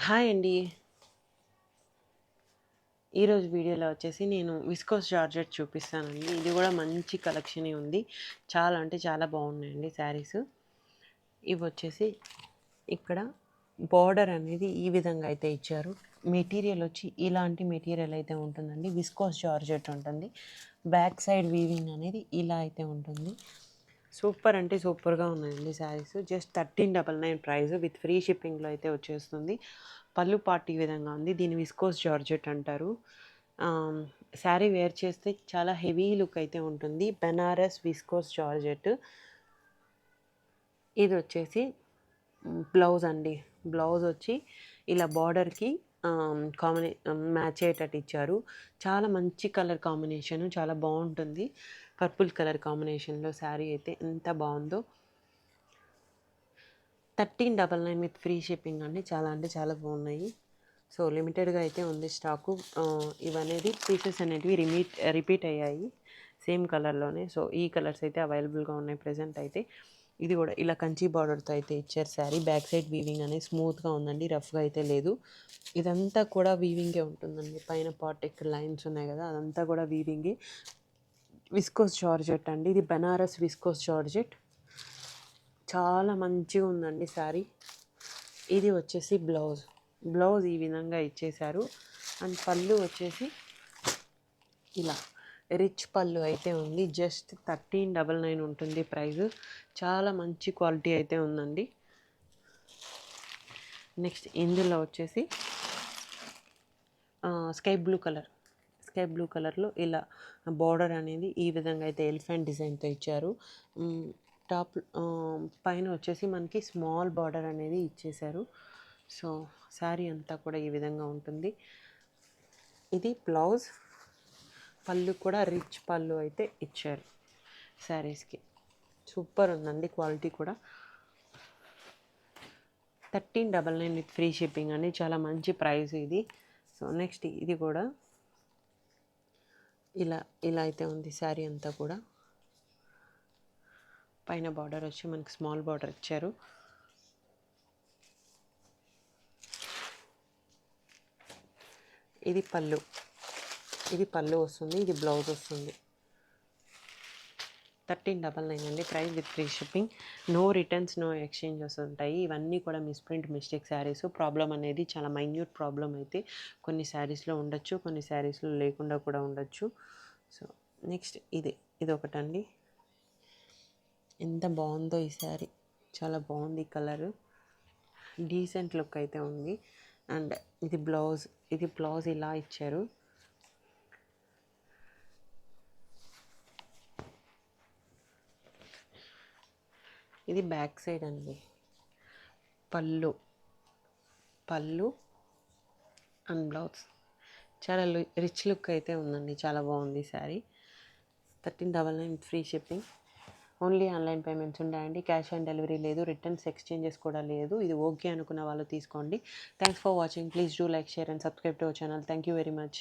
Hi అండి. ఈరోజు వీడియోలో వచ్చేసి నేను విస్కోస్ జార్జెట్ చూపిస్తానండి. ఇది కూడా మంచి కలెక్షనే ఉంది. చాలా అంటే చాలా బాగున్నాయండి శారీస్. ఇవి వచ్చేసి ఇక్కడ బార్డర్ అనేది ఈ విధంగా అయితే ఇచ్చారు. మెటీరియల్ వచ్చి ఇలాంటి మెటీరియల్ అయితే ఉంటుందండి. విస్కోస్ జార్జెట్ ఉంటుంది. బ్యాక్ సైడ్ వీవింగ్ అనేది ఇలా అయితే ఉంటుంది. సూపర్ అంటే సూపర్గా ఉన్నాయండి sarees. Just 1399 price with free షిప్పింగ్లో అయితే వచ్చేస్తుంది. పళ్ళు పార్ట్ ఈ విధంగా ఉంది. దీన్ని విస్కోస్ జార్జెట్ అంటారు. శారీ వేర్ చేస్తే చాలా హెవీ లుక్ అయితే ఉంటుంది. Banaras viscose georgette. ఇది వచ్చేసి బ్లౌజ్ అండి. బ్లౌజ్ వచ్చి ఇలా బార్డర్కి మ్యాచ్ అయ్యేటట్టు ఇచ్చారు. చాలా మంచి కలర్ కాంబినేషను, చాలా బాగుంటుంది. పర్పుల్ కలర్ కాంబినేషన్లో శారీ అయితే ఎంత బాగుందో. 1399 విత్ ఫ్రీ షిప్పింగ్ అండి. చాలా అంటే చాలా బాగున్నాయి. సో లిమిటెడ్గా అయితే ఉంది స్టాకు. ఇవనేది పీసెస్ అనేటివి రిపీట్ అయ్యాయి సేమ్ కలర్లోనే. సో ఈ కలర్స్ అయితే అవైలబుల్గా ఉన్నాయి ప్రజెంట్ అయితే. ఇది కూడా ఇలా కంచి బార్డర్తో అయితే ఇచ్చారు శారీ. బ్యాక్ సైడ్ వీవింగ్ అనేది స్మూత్గా ఉందండి, రఫ్గా అయితే లేదు. ఇదంతా కూడా వీవింగే ఉంటుందండి. పైన పార్ట్ ఇక్కడ లైన్స్ ఉన్నాయి కదా, అదంతా కూడా వీవింగే. విస్కోస్ జార్జెట్ అండి. ఇది బనారస్ విస్కోస్ జార్జెట్. చాలా మంచిగా ఉందండి శారీ. ఇది వచ్చేసి బ్లౌజ్ ఈ విధంగా ఇచ్చేశారు. అండ్ పళ్ళు వచ్చేసి ఇలా రిచ్ పళ్ళు అయితే ఉంది. జస్ట్ 1399 ఉంటుంది ప్రైస్. చాలా మంచి క్వాలిటీ అయితే ఉందండి. నెక్స్ట్ ఇందులో వచ్చేసి స్కై బ్లూ కలర్లో ఇలా బార్డర్ అనేది ఈ విధంగా అయితే ఎలిఫెంట్ డిజైన్తో ఇచ్చారు. టాప్ పైన వచ్చేసి మనకి స్మాల్ బార్డర్ అనేది ఇచ్చేశారు. సో శారీ అంతా కూడా ఈ విధంగా ఉంటుంది. ఇది బ్లౌజ్. పళ్ళు కూడా రిచ్ పళ్ళు అయితే ఇచ్చారు శారీస్కి. సూపర్ ఉందండి క్వాలిటీ కూడా. 1399 విత్ ఫ్రీ షిప్పింగ్ అండి. చాలా మంచి ప్రైస్ ఇది. సో నెక్స్ట్ ఇది కూడా ఇలా అయితే ఉంది శారీ అంతా కూడా. పైన బార్డర్ వచ్చి మనకి స్మాల్ బార్డర్ ఇచ్చారు. ఇది పళ్ళు వస్తుంది. ఇది బ్లౌజ్ వస్తుంది. 1399 అండి price with free shipping. No returns, no exchanges ఉంటాయి. ఇవన్నీ కూడా మిస్టేక్ శారీస్. ప్రాబ్లం అనేది చాలా మైన్యూట్ ప్రాబ్లం అయితే కొన్ని శారీస్లో ఉండొచ్చు, కొన్ని శారీస్లో లేకుండా కూడా ఉండొచ్చు. సో నెక్స్ట్ ఇది ఒకటండి. ఎంత బాగుందో ఈ శారీ. చాలా బాగుంది కలరు. డీసెంట్ లుక్ అయితే ఉంది. అండ్ ఇది బ్లౌజ్ ఇలా ఇచ్చారు. ఇది బ్యాక్ సైడ్ అండి. పళ్ళు అండ్ బ్లౌజ్. చాలా రిచ్ లుక్ అయితే ఉందండి. చాలా బాగుంది sari. 1399 free shipping. Only online payments ఉంటాయండి. క్యాష్ ఆన్ డెలివరీ లేదు. రిటర్న్స్ ఎక్స్చేంజెస్ కూడా లేదు. ఇది ఓకే అనుకున్న వాళ్ళు తీసుకోండి. Thanks for watching. Please do like, share and subscribe to our channel. Thank you very much.